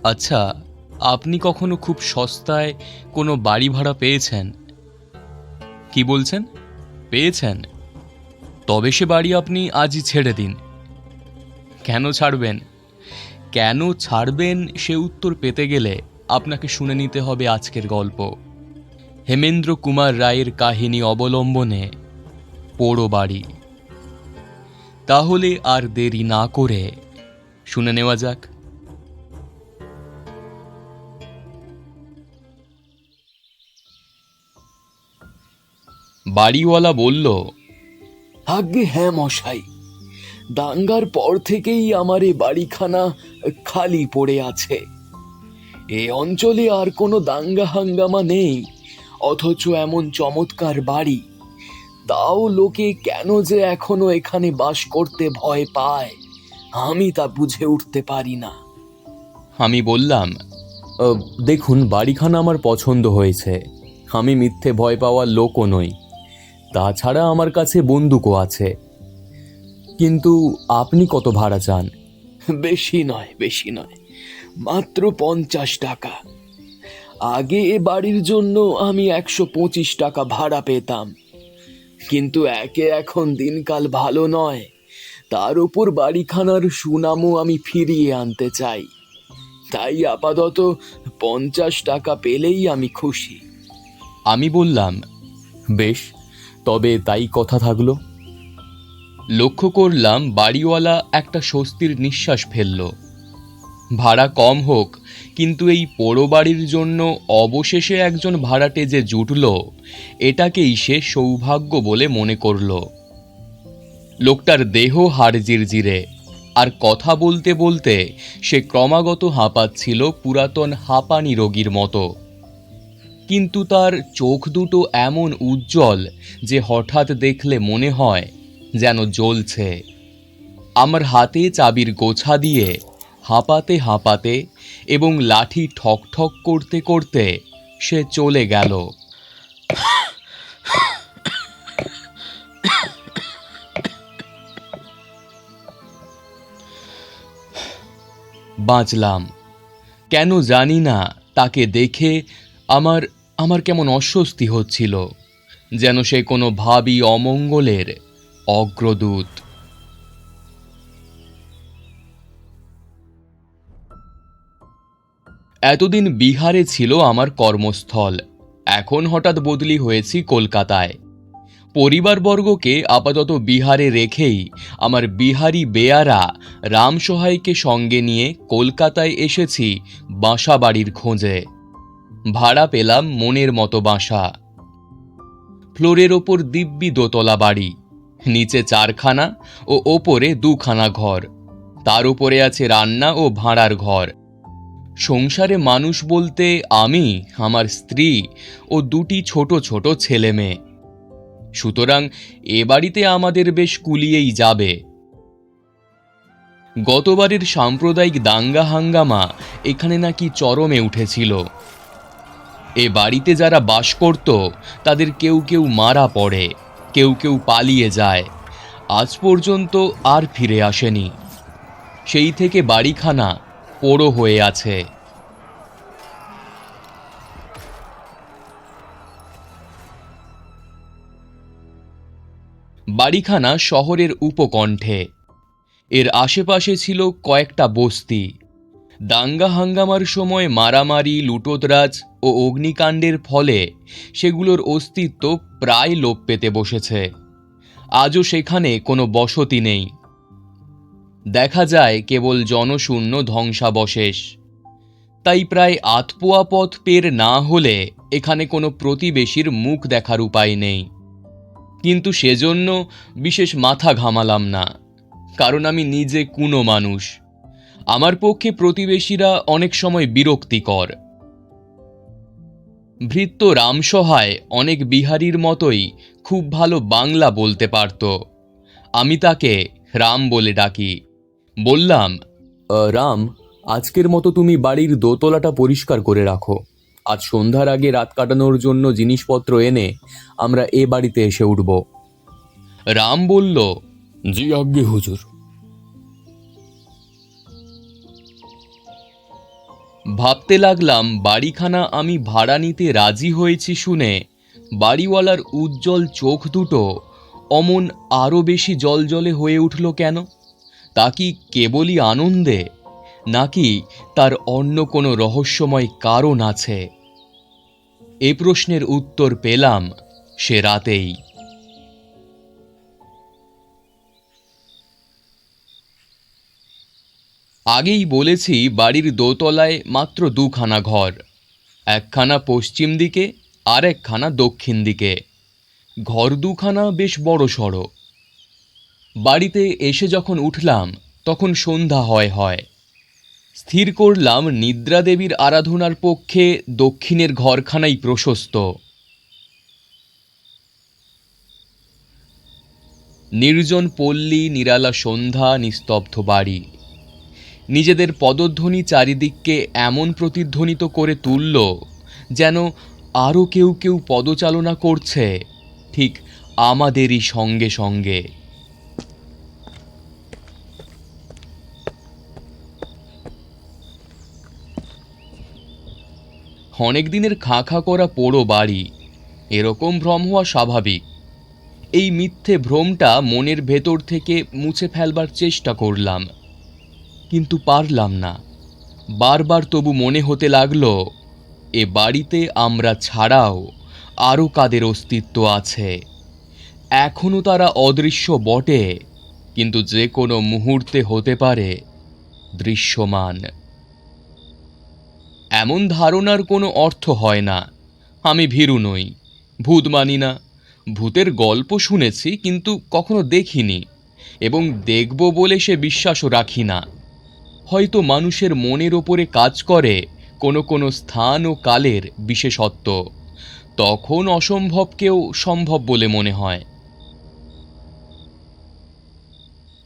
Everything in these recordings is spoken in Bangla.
আচ্ছা, আপনি কখনো খুব সস্তায় কোনো বাড়ি ভাড়া পেয়েছেন? কি বলছেন? পেয়েছেন? তবে সে বাড়ি আপনি আজই ছেড়ে দিন। কেন ছাড়বেন? কেন ছাড়বেন সে উত্তর পেতে গেলে আপনাকে শুনে নিতে হবে আজকের গল্প। হেমেন্দ্র কুমার রায়ের কাহিনী অবলম্বনে পোড়ো বাড়ি। তাহলে আর দেরি না করে শুনে নেওয়া যাক। বাড়িওয়ালা বলল, আজ্ঞে হ্যাঁ মশাই, দাঙ্গার পর থেকেই আমার এ বাড়িখানা খালি পড়ে আছে। এ অঞ্চলে আর কোনো দাঙ্গা হাঙ্গামা নেই, অথচ এমন চমৎকার বাড়ি, তাও লোকে কেন যে এখনো এখানে বাস করতে ভয় পায় আমি তা বুঝে উঠতে পারি না। আমি বললাম, দেখুন, বাড়িখানা আমার পছন্দ হয়েছে। আমি মিথ্যে ভয় পাওয়ার লোকও নই। তাছাড়া আমার কাছে বন্দুকও আছে। কিন্তু আপনি কত ভাড়া চান? বেশি নয়, বেশি নয়, মাত্র 50 টাকা। আগে এ বাড়ির জন্য আমি 125 টাকা ভাড়া পেতাম, কিন্তু একে এখন দিনকাল ভালো নয়, তার উপর বাড়িখানার সুনামও আমি ফিরিয়ে আনতে চাই। তাই আপাতত 50 টাকা পেলেই আমি খুশি। আমি বললাম, বেশ, তবে তাই কথা থাকলো। লক্ষ্য করলাম বাড়িওয়ালা একটা স্বস্তির নিঃশ্বাস ফেলল। ভাড়া কম হোক, কিন্তু এই পোড়ো বাড়ির জন্য অবশেষে একজন ভাড়াটে যে জুটল, এটাকেই সে সৌভাগ্য বলে মনে করল। লোকটার দেহ হাড় জিরজিরে, আর কথা বলতে বলতে সে ক্রমাগত হাঁপাচ্ছিল পুরাতন হাঁপানি রোগীর মতো। কিন্তু তার চোখ দুটো এমন উজ্জ্বল যে হঠাৎ দেখলে মনে হয় যেন জ্বলছে। আমার হাতে চাবির গোছা দিয়ে হাঁপাতে হাঁপাতে এবং লাঠি ঠক ঠক করতে করতে সে চলে গেল। বাঁচলাম। কেন জানি না, তাকে দেখে আমার আমার কেমন অস্বস্তি হচ্ছিল, যেন সে কোনো ভাবী অমঙ্গলের অগ্রদূত। এতদিন বিহারে ছিল আমার কর্মস্থল, এখন হঠাৎ বদলি হয়েছি কলকাতায়। পরিবারবর্গকে আপাতত বিহারে রেখেই আমার বিহারি বেয়ারা রামসহায়কে সঙ্গে নিয়ে কলকাতায় এসেছি বাসা বাড়ির খোঁজে। ভাড়া পেলাম মনের মতো বাসা। ফ্লোরের ওপর দিব্যি দোতলা বাড়ি, নিচে 4খানা ও ওপরে 2খানা ঘর, তার উপরে আছে রান্না ও ভাঁড়ার ঘর। সংসারে মানুষ বলতে আমি, আমার স্ত্রী ও 2টি ছোট ছোট ছেলে মেয়ে। সুতরাং এ বাড়িতে আমাদের বেশ কুলিয়েই যাবে। গতবারের সাম্প্রদায়িক দাঙ্গা হাঙ্গামা এখানে নাকি চরমে উঠেছিল। এ বাড়িতে যারা বাস করত তাদের কেউ কেউ মারা পড়ে, কেউ কেউ পালিয়ে যায়, আজ পর্যন্ত আর ফিরে আসেনি। সেই থেকে বাড়িখানা পোড়ো হয়ে আছে। বাড়িখানা শহরের উপকণ্ঠে। এর আশেপাশে ছিল কয়েকটা বস্তি। দাঙ্গা হাঙ্গামার সময় মারামারি, লুটোতরাজ ও অগ্নিকাণ্ডের ফলে সেগুলোর অস্তিত্ব প্রায় লোপ পেতে বসেছে। আজও সেখানে কোনো বসতি নেই। দেখা যায় কেবল জনশূন্য ধ্বংসাবশেষ। তাই প্রায় আধপোয়া পথ পের না হলে এখানে কোনো প্রতিবেশীর মুখ দেখার উপায় নেই। কিন্তু সেজন্য বিশেষ মাথা ঘামালাম না, কারণ আমি নিজে কুনো মানুষ। আমার পক্ষে প্রতিবেশীরা অনেক সময় বিরক্তিকর। ভৃত্য রামসহায় অনেক বিহারীর মতোই খুব ভালো বাংলা বলতে পারত। আমি তাকে রাম বলে ডাকি। বললাম, রাম, আজকের মতো তুমি বাড়ির দোতলাটা পরিষ্কার করে রাখো। আজ সন্ধ্যার আগে রাত কাটানোর জন্য জিনিসপত্র এনে আমরা এ বাড়িতে এসে উঠব। রাম বলল, জি আজ্ঞে হুজুর। ভাবতে লাগলাম বাড়িখানা আমি ভাড়া নিতে রাজি হয়েছি শুনে বাড়িওয়ালার উজ্জ্বল চোখ দুটো অমন আরও বেশি জলজলে হয়ে উঠল কেন? তা কি কেবলই আনন্দে, নাকি তার অন্য কোনো রহস্যময় কারণ আছে? এ প্রশ্নের উত্তর পেলাম সে রাতেই। আগেই বলেছি বাড়ির দোতলায় মাত্র দুখানা ঘর, একখানা পশ্চিম দিকে আর একখানা দক্ষিণ দিকে। ঘর দুখানা বেশ বড় সড়ো। বাড়িতে এসে যখন উঠলাম তখন সন্ধ্যা হয়। স্থির করলাম নিদ্রা দেবীর আরাধনার পক্ষে দক্ষিণের ঘরখানাই প্রশস্ত। নির্জন পল্লী, নিরালা সন্ধ্যা, নিস্তব্ধ বাড়ি। নিজেদের পদধ্বনি চারিদিককে এমন প্রতিধ্বনিত করে তুলল যেন আরও কেউ কেউ পদচালনা করছে ঠিক আমাদেরই সঙ্গে সঙ্গে। অনেক দিনের খাঁ করা পোড়ো বাড়ি, এরকম ভ্রম হওয়া স্বাভাবিক। এই মিথ্যে ভ্রমটা মনের ভেতর থেকে মুছে ফেলবার চেষ্টা করলাম, কিন্তু পারলাম না। বারবার তবু মনে হতে লাগলো এ বাড়িতে আমরা ছাড়াও আরও কাদের অস্তিত্ব আছে। এখনো তারা অদৃশ্য বটে, কিন্তু যে কোনো মুহূর্তে হতে পারে দৃশ্যমান। এমন ধারণার কোনো অর্থ হয় না। আমি ভীরু নই, ভূত মানি না। ভূতের গল্প শুনেছি, কিন্তু কখনো দেখিনি, এবং দেখব বলে সে বিশ্বাসও রাখি না। হয়তো মানুষের মনের ওপরে কাজ করে কোনো কোনো স্থান ও কালের বিশেষত্ব, তখন অসম্ভবকেও সম্ভব বলে মনে হয়।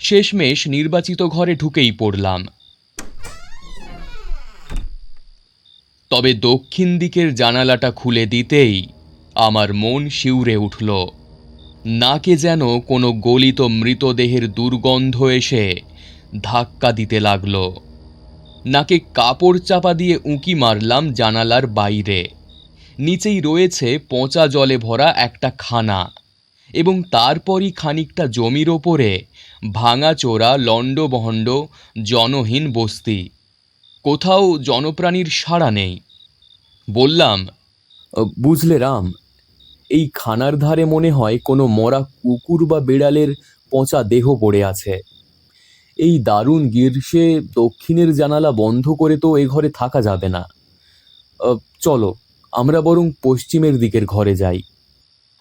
শেষমেশ নির্বাচিত ঘরে ঢুকেই পড়লাম। তবে দক্ষিণ দিকের জানালাটা খুলে দিতেই আমার মন শিউরে উঠল। নাকে যেন কোনো গলিত মৃতদেহের দুর্গন্ধ এসে ধাক্কা দিতে লাগল। নাকে কাপড় চাপা দিয়ে উঁকি মারলাম জানালার বাইরে। নিচেই রয়েছে পচা জলে ভরা একটা খানা, এবং তারপরই খানিকটা জমির ওপরে ভাঙাচোরা লণ্ডভণ্ড জনহীন বস্তি। কোথাও জনপ্রাণীর সাড়া নেই। বললাম, বুঝলে রাম, এই খানার ধারে মনে হয় কোনো মরা কুকুর বা বিড়ালের পচা দেহ পড়ে আছে। এই দারুণ গ্রীষ্মে দক্ষিণের জানালা বন্ধ করে তো এ ঘরে থাকা যাবে না। চলো আমরা বরং পশ্চিমের দিকের ঘরে যাই।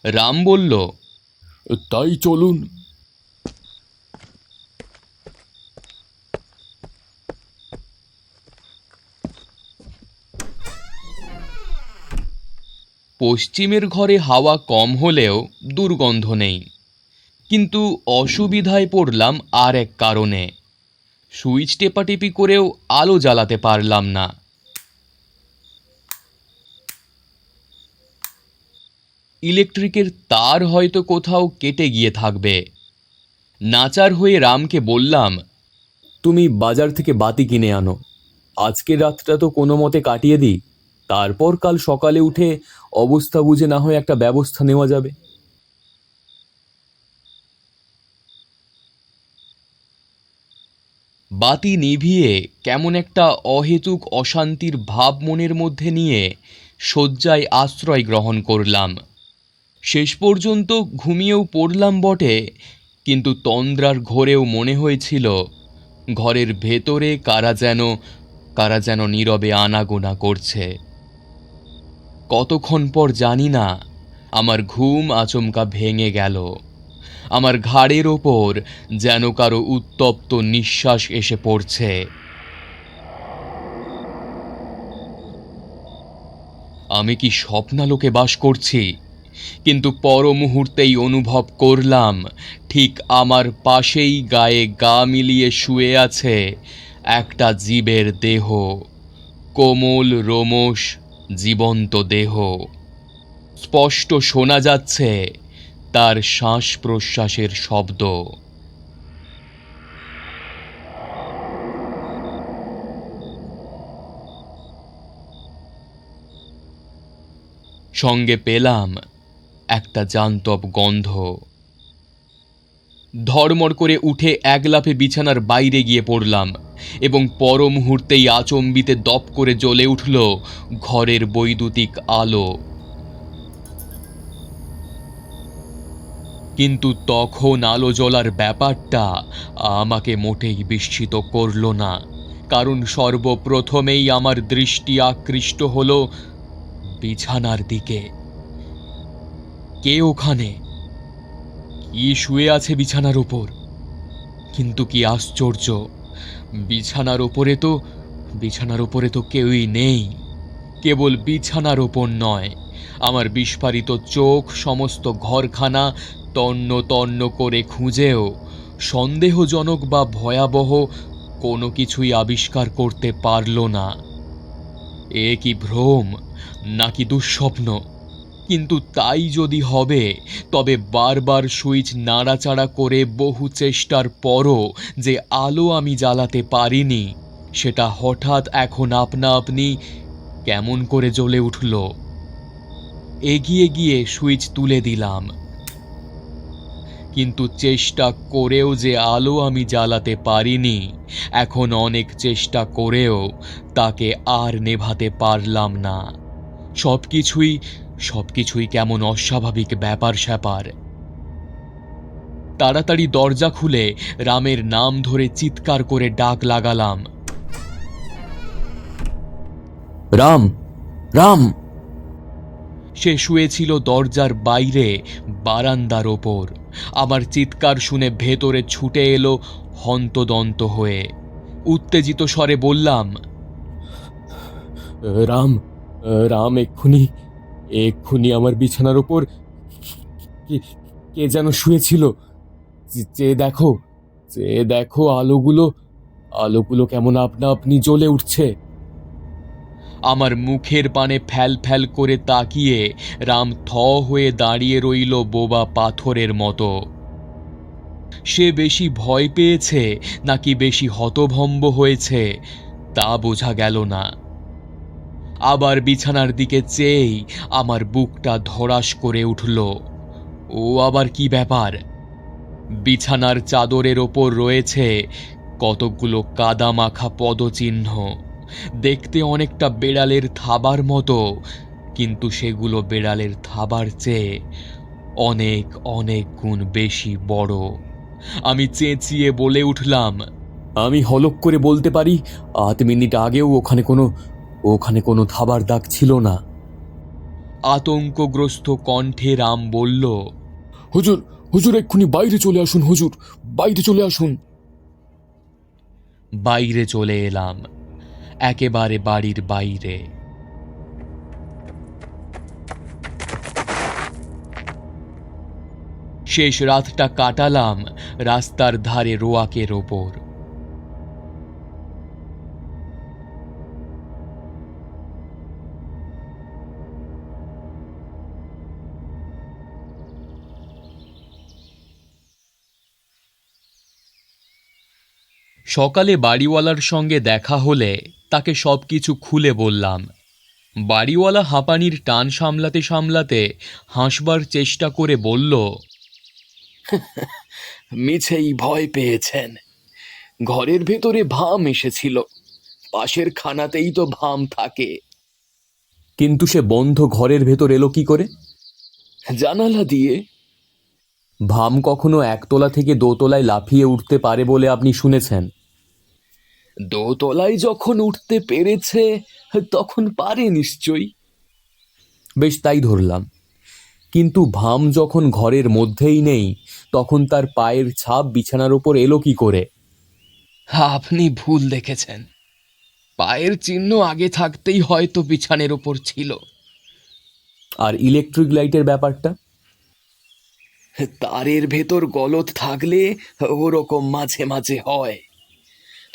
রাম বলল, তাই চলুন। পশ্চিমের ঘরে হাওয়া কম হলেও দুর্গন্ধ নেই, কিন্তু অসুবিধায় পড়লাম আর এক কারণে। সুইচ টেপাটেপি করেও আলো জ্বালাতে পারলাম না। ইলেকট্রিকের তার হয়তো কোথাও কেটে গিয়ে থাকবে। নাচার হয়ে রামকে বললাম, তুমি বাজার থেকে বাতি কিনে আনো। আজকের রাতটা তো কোনো মতে কাটিয়ে দিই, তারপর কাল সকালে উঠে অবস্থা বুঝে না হয় একটা ব্যবস্থা নেওয়া যাবে। বাতি নিভিয়ে কেমন একটা অহেতুক অশান্তির ভাব মনের মধ্যে নিয়ে শয্যায় আশ্রয় গ্রহণ করলাম। শেষ পর্যন্ত ঘুমিয়েও পড়লাম বটে, কিন্তু তন্দ্রার ঘোরেও মনে হয়েছিল ঘরের ভেতরে কারা যেন নীরবে আনাগোনা করছে। কতক্ষণ পর জানি না, আমার ঘুম আচমকা ভেঙে গেল। আমার ঘাড়ের ওপর যেন কারো উত্তপ্ত নিঃশ্বাস এসে পড়ছে। আমি কি স্বপ্নালোকে বাস করছি? কিন্তু পর মুহূর্তেই অনুভব করলাম ঠিক আমার পাশেই গায়ে গা মিলিয়ে শুয়ে আছে একটা জীবের দেহ, কোমল রোমশ জীবন্ত দেহ। স্পষ্ট শোনা যাচ্ছে তার শ্বাস প্রশ্বাসের শব্দ। সঙ্গে পেলাম একটা জান্তব গন্ধ। ধড়মড় করে উঠে এক লাফে বিছানার বাইরে গিয়ে পড়লাম এবং পর মুহূর্তেই আচম্বিতে দপ করে জ্বলে উঠল ঘরের বৈদ্যুতিক আলো। কিন্তু তখন আলো জ্বলার ব্যাপারটা আমাকে মোটেই বিস্মিত করল না, কারণ সর্বপ্রথমেই আমার দৃষ্টি আকৃষ্ট হলো বিছানার দিকে। কে ওখানে? কি শুয়ে আছে বিছানার উপর? কিন্তু কি আশ্চর্য, বিছানার উপরে তো কেউই নেই। কেবল বিছানার ওপর নয়, আমার বিস্ফারিত চোখ সমস্ত ঘরখানা তন্ন তন্ন করে খুঁজেও সন্দেহজনক বা ভয়াবহ কোনো কিছুই আবিষ্কার করতে পারল না। এ কি ভ্রম নাকি দুঃস্বপ্ন? কিন্তু তাই যদি হবে, তবে বারবার সুইচ নাড়াচাড়া করে বহু চেষ্টার পরও যে আলো আমি জ্বালাতে পারিনি, সেটা হঠাৎ এখন আপনা আপনি কেমন করে জ্বলে উঠল। এগিয়ে গিয়ে সুইচ তুলে দিলাম, কিন্তু চেষ্টা করেও যে আলো আমি জ্বালাতে পারিনি, এখন অনেক চেষ্টা করেও তাকে আর নেভাতে পারলাম না। সবকিছুই কেমন অস্বাভাবিক ব্যাপার স্যাপার। তাড়াতাড়ি দরজা খুলে রামের নাম ধরে চিৎকার করে ডাক লাগালাম, রাম, রাম! সে শুয়েছিল দরজার বাইরে বারান্দার ওপর। আমার চিৎকার শুনে ভেতরে ছুটে এলো হন্তদন্ত হয়ে। উত্তেজিত স্বরে বললাম, রাম, রাম, এক্ষুনি এক্ষুনি আমার বিছানার ওপর কে যেন শুয়েছিল। চেয়ে দেখো, চেয়ে দেখো, আলোগুলো আলোগুলো কেমন আপনা আপনি জ্বলে উঠছে। আমার মুখের পানে ফ্যাল ফ্যাল করে তাকিয়ে রাম থ হয়ে দাঁড়িয়ে রইল বোবা পাথরের মতো। সে বেশি ভয় পেয়েছে নাকি বেশি হতভম্ব হয়েছে তা বোঝা গেল না। আবার বিছানার দিকে চেয়েই আমার বুকটা ধড়াস করে উঠল। ও আবার কি ব্যাপার? বিছানার চাদরের ওপর রয়েছে কতকগুলো কাদামাখা পদচিহ্ন। দেখতে অনেকটা বেড়ালের থাবার মতো, কিন্তু সেগুলো বেড়ালের থাবার চেয়ে অনেক অনেক গুণ বেশি বড়। আমি চেঁচিয়ে বলে উঠলাম, আমি হলক করে বলতে পারি ৮ মিনিট আগেও ওখানে কোনো থাবার দাগ ছিল না। আতঙ্কগ্রস্ত কণ্ঠে রাম বলল, হুজুর, হুজুর, এক্ষুনি বাইরে চলে আসুন, হুজুর, বাইরে চলে আসুন। বাইরে চলে এলাম, একেবারে বাড়ির বাইরে। শেষ রাতটা কাটালাম রাস্তার ধারে রোয়াকের ওপর। সকালে বাড়িওয়ালার সঙ্গে দেখা হলে তাকে সবকিছু খুলে বললাম। বাড়িওয়ালা হাঁপানির টান সামলাতে সামলাতে হাসবার চেষ্টা করে বলল, মিছেই ভয় পেয়েছেন। ঘরের ভেতরে ভাম এসেছিল, পাশের খানাতেই তো ভাম থাকে। কিন্তু সে বন্ধ ঘরের ভেতর এলো কি করে? জানালা দিয়ে। ভাম কখনো একতলা থেকে দোতলায় লাফিয়ে উঠতে পারে বলে আপনি শুনেছেন? দোতলায় যখন উঠতে পেরেছে, তখন পারে নিশ্চয়ই। বেশ, তাই ধরলাম। কিন্তু ভাম যখন ঘরের মধ্যেই নেই, তখন তার পায়ের ছাপ বিছানার ওপর এলো কি করে? আপনি ভুল দেখেছেন। পায়ের চিহ্ন আগে থাকতেই হয়তো বিছানের ওপর ছিল। আর ইলেকট্রিক লাইটের ব্যাপারটা? তারের ভেতর গলদ থাকলে ওরকম মাঝে মাঝে হয়।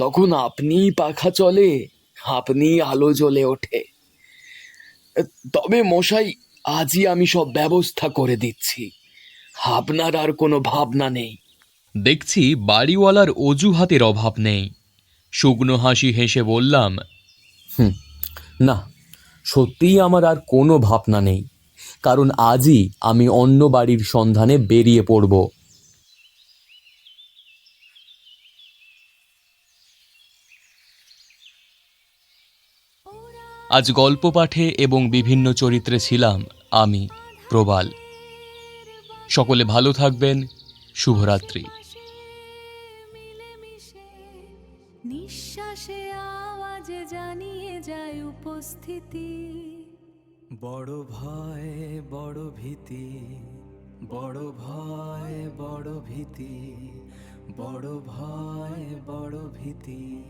তখন আপনি পাখা চলে, আপনি আলো জ্বলে ওঠে। তবে মশাই, আজই আমি সব ব্যবস্থা করে দিচ্ছি, আপনার আর কোনো ভাবনা নেই। দেখছি বাড়িওয়ালার অজুহাতের অভাব নেই। শুকনো হাসি হেসে বললাম, না, সত্যিই আমার আর কোনো ভাবনা নেই। কারণ আজই আমি অন্য বাড়ির সন্ধানে বেরিয়ে পড়ব। আজ গল্প পাঠে এবং বিভিন্ন চরিত্রে ছিলাম আমি, প্রবাল। সকলে ভালো থাকবেন। শুভরাত্রি। নিঃশ্বাসে আওয়াজে জানিয়ে যায় উপস্থিতি। বড় ভয় বড় ভীতি, বড় ভয় বড় ভীতি, বড় ভয় বড় ভীতি।